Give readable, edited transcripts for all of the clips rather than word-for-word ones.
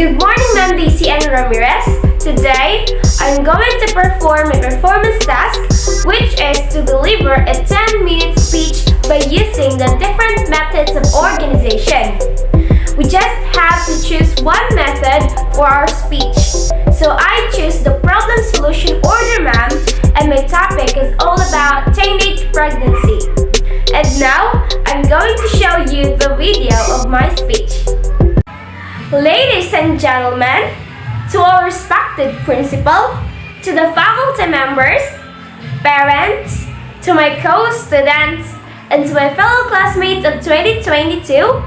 Good morning, Ma'am Daisy and Ramirez. Today, I'm going to perform a performance task, which is to deliver a 10-minute speech by using the different methods of organization. We just have to choose one method for our speech. So I choose the problem solution order, ma'am, and my topic is all about teenage pregnancy. And now, I'm going to show you the video of my speech. Ladies and gentlemen, to our respected principal, to the faculty members, parents, to my co-students, and to my fellow classmates of 2022,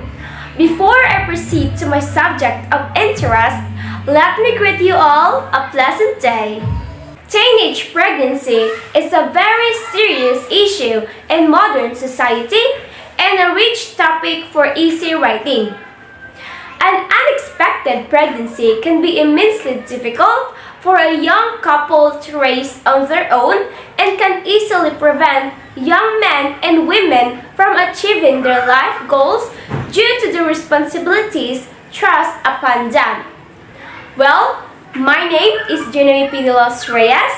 before I proceed to my subject of interest, let me greet you all a pleasant day. Teenage pregnancy is a very serious issue in modern society and a rich topic for easy writing. An unexpected pregnancy can be immensely difficult for a young couple to raise on their own and can easily prevent young men and women from achieving their life goals due to the responsibilities thrust upon them. Well, my name is Genevieve P. de los Reyes,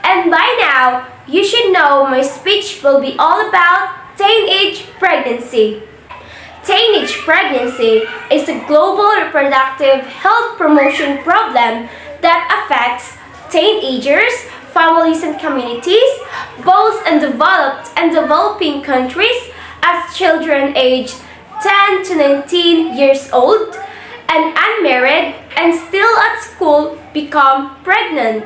and by now, you should know my speech will be all about teenage pregnancy. Teenage pregnancy is a global reproductive health promotion problem that affects teenagers, families and communities, both in developed and developing countries, as children aged 10 to 19 years old and unmarried and still at school become pregnant.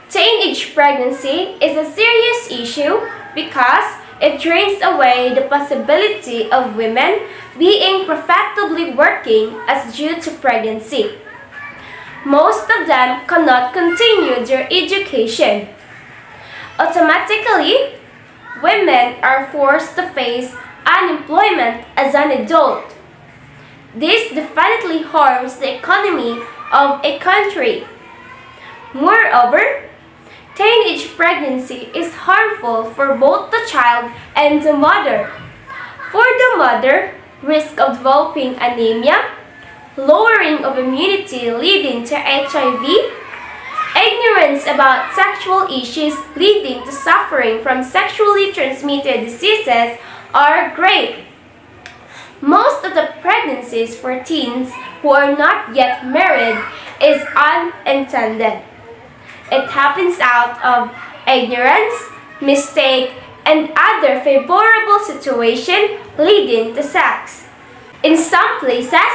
Teenage pregnancy is a serious issue because it drains away the possibility of women being profitably working as due to pregnancy. Most of them cannot continue their education. Automatically, women are forced to face unemployment as an adult. This definitely harms the economy of a country. Moreover, teenage pregnancy is harmful for both the child and the mother. For the mother, risk of developing anemia, lowering of immunity leading to HIV, ignorance about sexual issues leading to suffering from sexually transmitted diseases are great. Most of the pregnancies for teens who are not yet married is unintended. It happens out of ignorance, mistake, and other favorable situation leading to sex. In some places,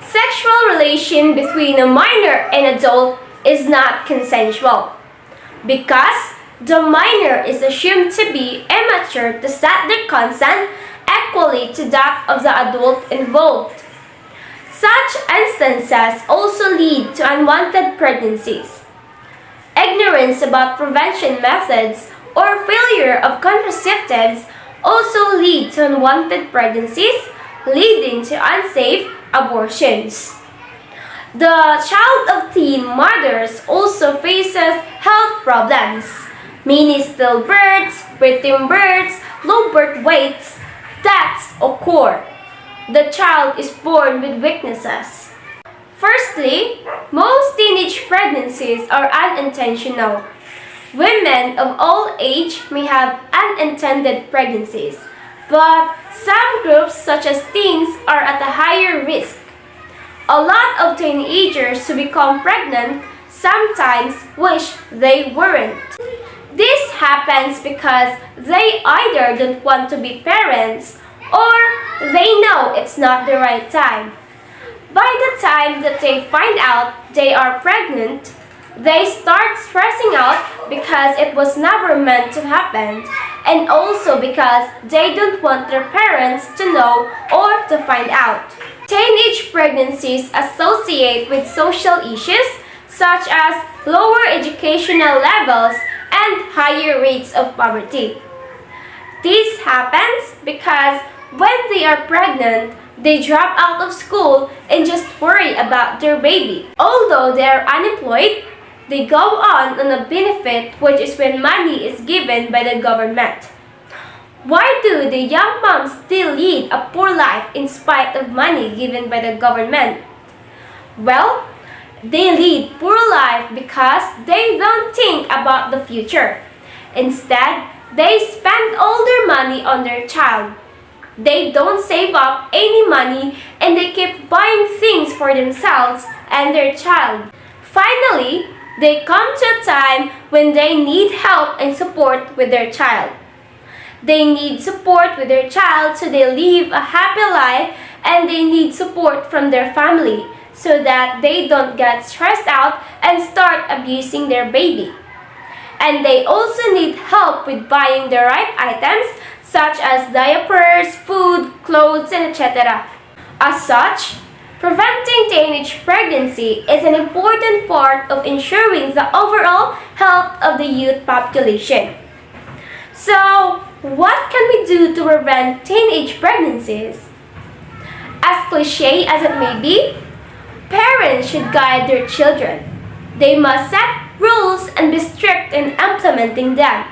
sexual relation between a minor and adult is not consensual because the minor is assumed to be immature to set their consent equally to that of the adult involved. Such instances also lead to unwanted pregnancies. Ignorance about prevention methods or failure of contraceptives also lead to unwanted pregnancies, leading to unsafe abortions. The child of teen mothers also faces health problems. Many stillbirths, preterm births, low birth weights, deaths occur. The child is born with weaknesses. Firstly, most teenage pregnancies are unintentional. Women of all age may have unintended pregnancies, but some groups such as teens are at a higher risk. A lot of teenagers who become pregnant sometimes wish they weren't. This happens because they either don't want to be parents or they know it's not the right time. By the time that they find out they are pregnant, they start stressing out because it was never meant to happen, and also because they don't want their parents to know or to find out. Teenage pregnancies associate with social issues such as lower educational levels and higher rates of poverty. This happens because when they are pregnant, they drop out of school and just worry about their baby. Although they are unemployed, they go on a benefit, which is when money is given by the government. Why do the young moms still lead a poor life in spite of money given by the government? Well, They lead poor life because they don't think about the future. Instead, they spend all their money on their child. They don't save up any money and they keep buying things for themselves and their child. Finally, they come to a time when they need help and support with their child. They need support with their child so they live a happy life, and they need support from their family so that they don't get stressed out and start abusing their baby. And they also need help with buying the right items such as diapers, food, clothes, and etc. As such, preventing teenage pregnancy is an important part of ensuring the overall health of the youth population. So, what can we do to prevent teenage pregnancies? As cliche as it may be, parents should guide their children. They must set rules and be strict in implementing them.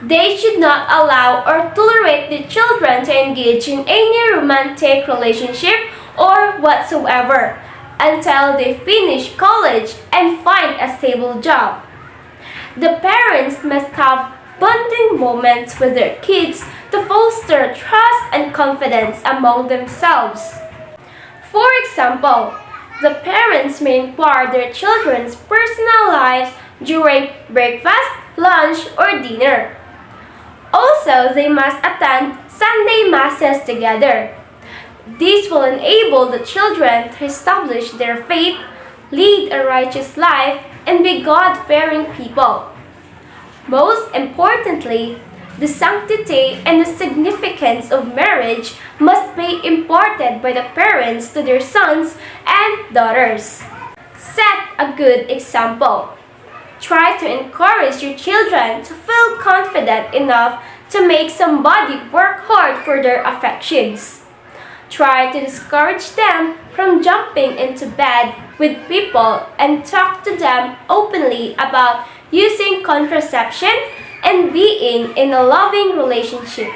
They should not allow or tolerate the children to engage in any romantic relationship or whatsoever until they finish college and find a stable job. The parents must have bonding moments with their kids to foster trust and confidence among themselves. For example, the parents may inquire their children's personal lives during breakfast, lunch, or dinner. Also, they must attend Sunday masses together. This will enable the children to establish their faith, lead a righteous life, and be God-fearing people. Most importantly, the sanctity and the significance of marriage must be imparted by the parents to their sons and daughters. Set a good example. Try to encourage your children to feel confident enough to make somebody work hard for their affections. Try to discourage them from jumping into bed with people and talk to them openly about using contraception and being in a loving relationship.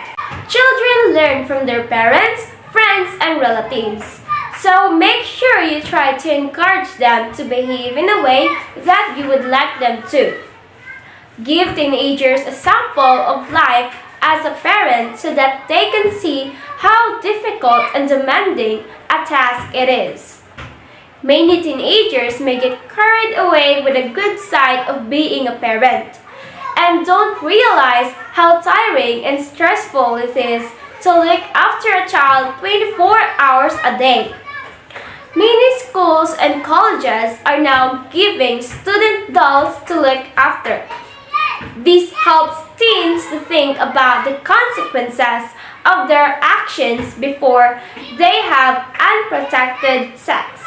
Children learn from their parents, friends, and relatives. So make sure you try to encourage them to behave in a way that you would like them to. Give teenagers a sample of life as a parent so that they can see how difficult and demanding a task it is. Many teenagers may get carried away with the good side of being a parent and don't realize how tiring and stressful it is to look after a child 24 hours a day. Many schools and colleges are now giving student dolls to look after. This helps teens to think about the consequences of their actions before they have unprotected sex.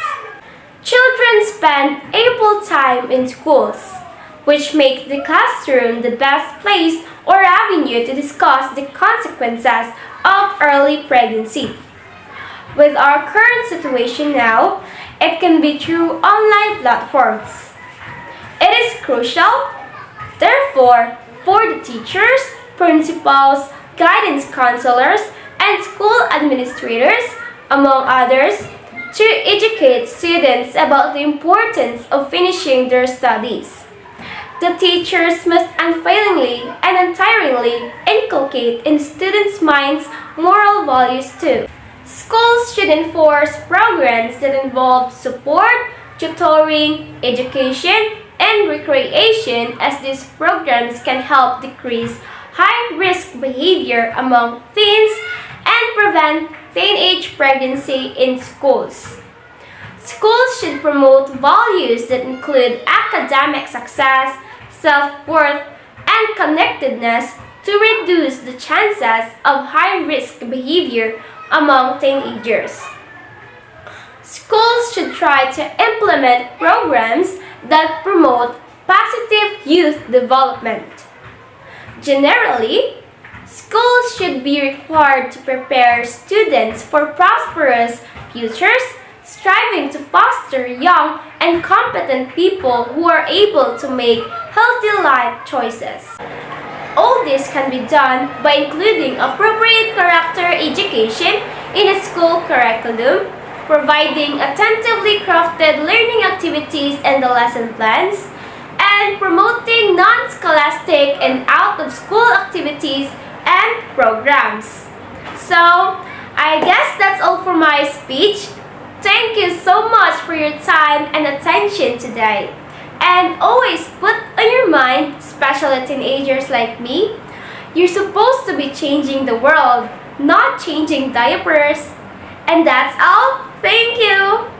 Children spend ample time in schools, which makes the classroom the best place or avenue to discuss the consequences of early pregnancy. With our current situation now, it can be through online platforms. It is crucial, therefore, for the teachers, principals, guidance counselors, and school administrators, among others, to educate students about the importance of finishing their studies. The teachers must unfailingly and untiringly inculcate in students' minds moral values too. Schools should enforce programs that involve support, tutoring, education, and recreation, as these programs can help decrease high-risk behavior among teens and prevent teenage pregnancy in schools. Schools should promote values that include academic success, self-worth, and connectedness to reduce the chances of high-risk behavior among teenagers. Schools should try to implement programs that promote positive youth development. Generally, schools should be required to prepare students for prosperous futures, striving to foster young and competent people who are able to make healthy life choices. All this can be done by including appropriate character education in a school curriculum, providing attentively crafted learning activities activities in the lesson plans, and promoting non-scholastic and out-of-school activities and programs. So, I guess that's all for my speech. Thank you so much for your time and attention today. And always put on your mind, especially teenagers like me, you're supposed to be changing the world, not changing diapers. And that's all. Thank you.